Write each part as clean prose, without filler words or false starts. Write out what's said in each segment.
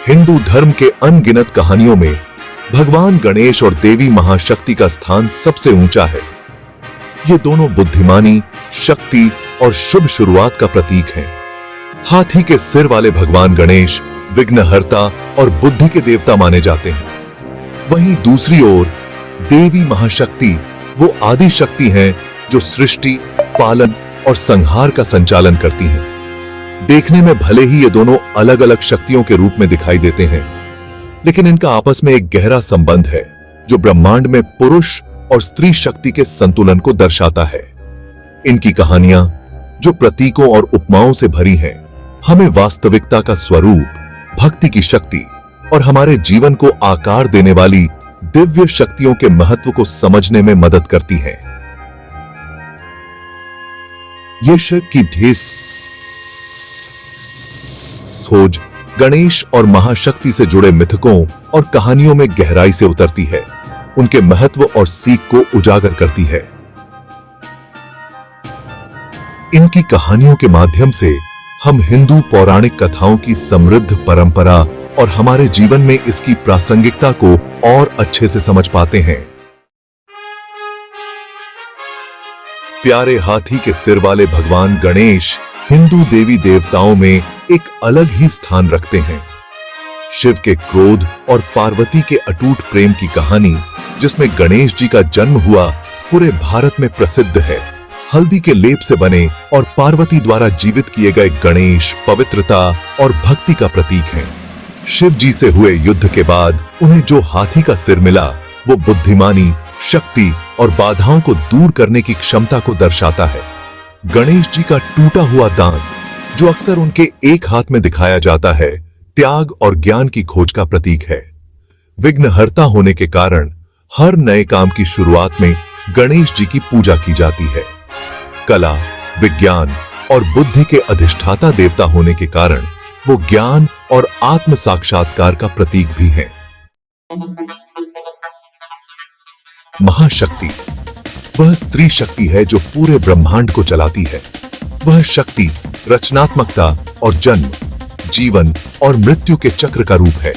हिंदू धर्म के अनगिनत कहानियों में भगवान गणेश और देवी महाशक्ति का स्थान सबसे ऊंचा है। ये दोनों बुद्धिमानी, शक्ति और शुभ शुरुआत का प्रतीक हैं। हाथी के सिर वाले भगवान गणेश विघ्नहर्ता और बुद्धि के देवता माने जाते हैं। वहीं दूसरी ओर देवी महाशक्ति वो आदि शक्ति हैं जो सृष्टि, पालन और संहार का संचालन करती हैं। देखने में भले ही ये दोनों अलग अलग शक्तियों के रूप में दिखाई देते हैं, लेकिन इनका आपस में एक गहरा संबंध है जो ब्रह्मांड में पुरुष और स्त्री शक्ति के संतुलन को दर्शाता है। इनकी कहानियां जो प्रतीकों और उपमाओं से भरी हैं, हमें वास्तविकता का स्वरूप, भक्ति की शक्ति और हमारे जीवन को आकार देने वाली दिव्य शक्तियों के महत्व को समझने में मदद करती हैं। ये शक की ढेर खोज गणेश और महाशक्ति से जुड़े मिथकों और कहानियों में गहराई से उतरती है, उनके महत्व और सीख को उजागर करती है। इनकी कहानियों के माध्यम से हम हिंदू पौराणिक कथाओं की समृद्ध परंपरा और हमारे जीवन में इसकी प्रासंगिकता को और अच्छे से समझ पाते हैं। प्यारे हाथी के सिर वाले भगवान गणेश हिंदू देवी देवताओं में एक अलग ही स्थान रखते हैं। शिव के क्रोध और पार्वती के अटूट प्रेम की कहानी, जिसमें गणेश जी का जन्म हुआ, पूरे भारत में प्रसिद्ध है। हल्दी के लेप से बने और पार्वती द्वारा जीवित किए गए गणेश पवित्रता और भक्ति का प्रतीक हैं। शिव जी से हुए युद्ध के बाद उन्हें जो हाथी का सिर मिला, वो बुद्धिमानी, शक्ति और बाधाओं को दूर करने की क्षमता को दर्शाता है। गणेश जी का टूटा हुआ दांत, जो अक्सर उनके एक हाथ में दिखाया जाता है, त्याग और ज्ञान की खोज का प्रतीक है। विघ्नहर्ता होने के कारण हर नए काम की शुरुआत में गणेश जी की पूजा की जाती है। कला, विज्ञान और बुद्धि के अधिष्ठाता देवता होने के कारण वो ज्ञान और आत्म साक्षात्कार का प्रतीक भी हैं। महाशक्ति वह स्त्री शक्ति है जो पूरे ब्रह्मांड को चलाती है। वह शक्ति रचनात्मकता और जन्म, जीवन और मृत्यु के चक्र का रूप है।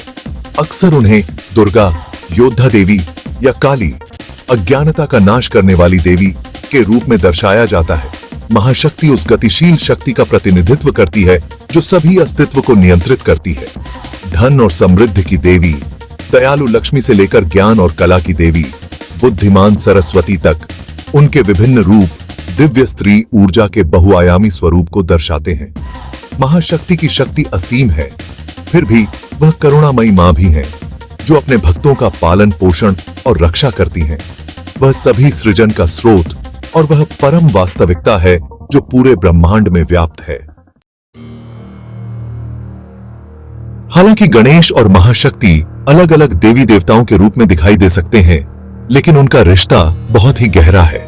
अक्सर उन्हें दुर्गा, योद्धा देवी या काली, अज्ञानता का नाश करने वाली देवी के रूप में दर्शाया जाता है। महाशक्ति उस गतिशील शक्ति का प्रतिनिधित्व करती है जो सभी अस्तित्व को नियंत्रित करती है। धन और समृद्धि की देवी, दयालु लक्ष्मी से लेकर ज्ञान और कला की देवी, बुद्धिमान सरस्वती तक, उनके विभिन्न रूप दिव्य स्त्री ऊर्जा के बहुआयामी स्वरूप को दर्शाते हैं। महाशक्ति की शक्ति असीम है, फिर भी वह करुणामयी मां भी हैं, जो अपने भक्तों का पालन पोषण और रक्षा करती हैं। वह सभी सृजन का स्रोत और वह परम वास्तविकता है जो पूरे ब्रह्मांड में व्याप्त है। हालांकि गणेश और महाशक्ति अलग अलग देवी देवताओं के रूप में दिखाई दे सकते हैं, लेकिन उनका रिश्ता बहुत ही गहरा है।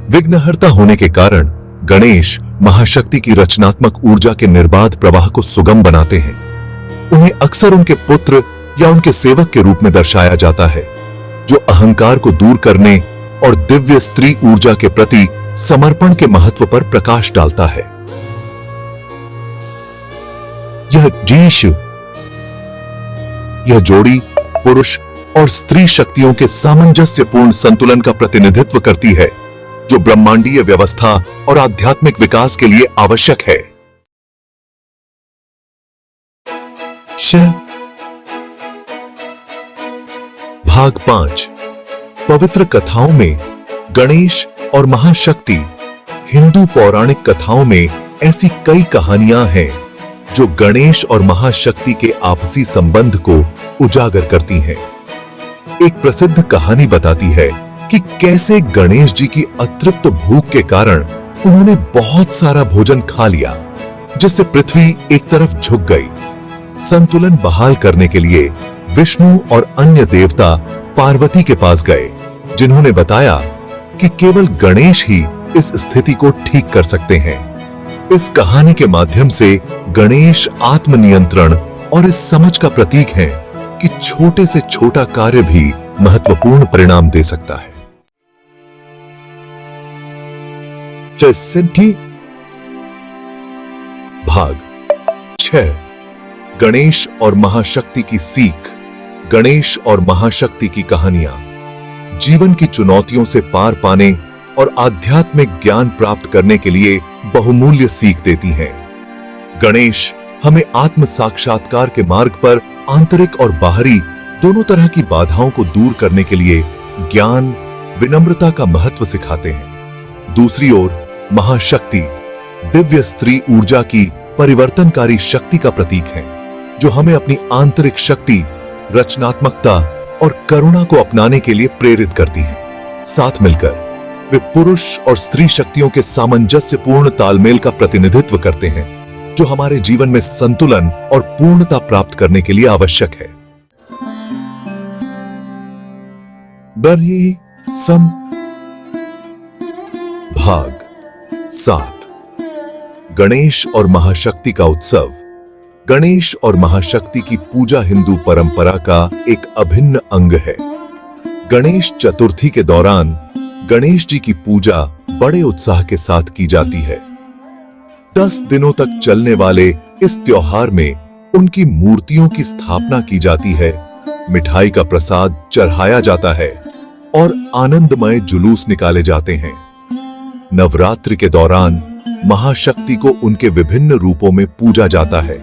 विघ्नहर्ता होने के कारण गणेश महाशक्ति की रचनात्मक ऊर्जा के निर्बाध प्रवाह को सुगम बनाते हैं। उन्हें अक्सर उनके पुत्र या उनके सेवक के रूप में दर्शाया जाता है, जो अहंकार को दूर करने और दिव्य स्त्री ऊर्जा के प्रति समर्पण के महत्व पर प्रकाश डालता है। यह जोड़ी पुरुष और स्त्री शक्तियों के सामंजस्यपूर्ण संतुलन का प्रतिनिधित्व करती है, जो ब्रह्मांडीय व्यवस्था और आध्यात्मिक विकास के लिए आवश्यक है। भाग 5 पवित्र कथाओं में गणेश और महाशक्ति। हिंदू पौराणिक कथाओं में ऐसी कई कहानियां हैं जो गणेश और महाशक्ति के आपसी संबंध को उजागर करती हैं। एक प्रसिद्ध कहानी बताती है कि कैसे गणेश जी की अतृप्त भूख के कारण उन्होंने बहुत सारा भोजन खा लिया, जिससे पृथ्वी एक तरफ झुक गई। संतुलन बहाल करने के लिए विष्णु और अन्य देवता पार्वती के पास गए, जिन्होंने बताया कि केवल गणेश ही इस स्थिति को ठीक कर सकते हैं। इस कहानी के माध्यम से गणेश आत्मनियंत्रण और इस समझ का प्रतीक है कि छोटे से छोटा कार्य भी महत्वपूर्ण परिणाम दे सकता है। सिद्धि। भाग 6 गणेश और महाशक्ति की सीख। गणेश और महाशक्ति की कहानियां जीवन की चुनौतियों से पार पाने और आध्यात्मिक ज्ञान प्राप्त करने के लिए बहुमूल्य सीख देती हैं। गणेश हमें आत्म साक्षात्कार के मार्ग पर आंतरिक और बाहरी दोनों तरह की बाधाओं को दूर करने के लिए ज्ञान, विनम्रता का महत्व सिखाते हैं। दूसरी ओर महाशक्ति दिव्य स्त्री ऊर्जा की परिवर्तनकारी शक्ति का प्रतीक है, जो हमें अपनी आंतरिक शक्ति, रचनात्मकता और करुणा को अपनाने के लिए प्रेरित करती है। साथ मिलकर वे पुरुष और स्त्री शक्तियों के सामंजस्यपूर्ण तालमेल का प्रतिनिधित्व करते हैं, जो हमारे जीवन में संतुलन और पूर्णता प्राप्त करने के लिए आवश्यक है। भाग 7 गणेश और महाशक्ति का उत्सव। गणेश और महाशक्ति की पूजा हिंदू परंपरा का एक अभिन्न अंग है। गणेश चतुर्थी के दौरान गणेश जी की पूजा बड़े उत्साह के साथ की जाती है। 10 दिनों तक चलने वाले इस त्योहार में उनकी मूर्तियों की स्थापना की जाती है, मिठाई का प्रसाद चढ़ाया जाता है और आनंदमय जुलूस निकाले जाते हैं। नवरात्रि के दौरान महाशक्ति को उनके विभिन्न रूपों में पूजा जाता है।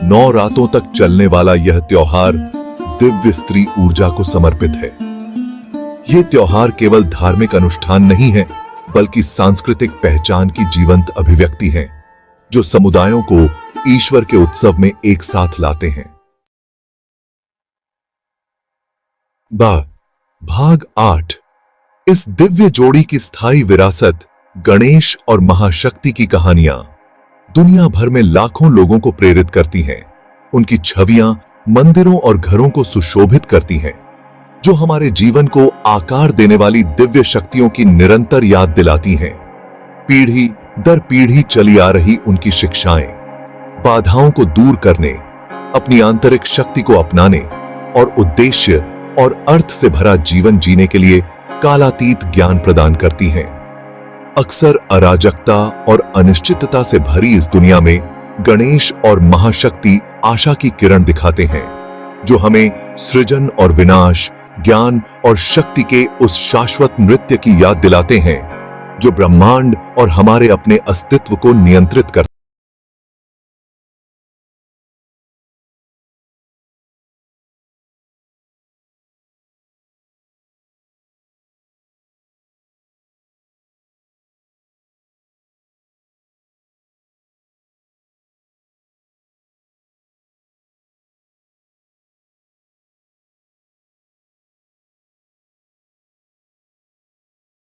9 रातों तक चलने वाला यह त्योहार दिव्य स्त्री ऊर्जा को समर्पित है। यह त्योहार केवल धार्मिक अनुष्ठान नहीं है, बल्कि सांस्कृतिक पहचान की जीवंत अभिव्यक्ति है, जो समुदायों को ईश्वर के उत्सव में एक साथ लाते हैं। भाग 8 इस दिव्य जोड़ी की स्थायी विरासत। गणेश और महाशक्ति की कहानियां दुनिया भर में लाखों लोगों को प्रेरित करती हैं। उनकी छवियां मंदिरों और घरों को सुशोभित करती हैं, जो हमारे जीवन को आकार देने वाली दिव्य शक्तियों की निरंतर याद दिलाती हैं। पीढ़ी दर पीढ़ी चली आ रही उनकी शिक्षाएं बाधाओं को दूर करने, अपनी आंतरिक शक्ति को अपनाने और उद्देश्य और अर्थ से भरा जीवन जीने के लिए कालातीत ज्ञान प्रदान करती हैं। अक्सर अराजकता और अनिश्चितता से भरी इस दुनिया में गणेश और महाशक्ति आशा की किरण दिखाते हैं, जो हमें सृजन और विनाश, ज्ञान और शक्ति के उस शाश्वत नृत्य की याद दिलाते हैं, जो ब्रह्मांड और हमारे अपने अस्तित्व को नियंत्रित करते हैं।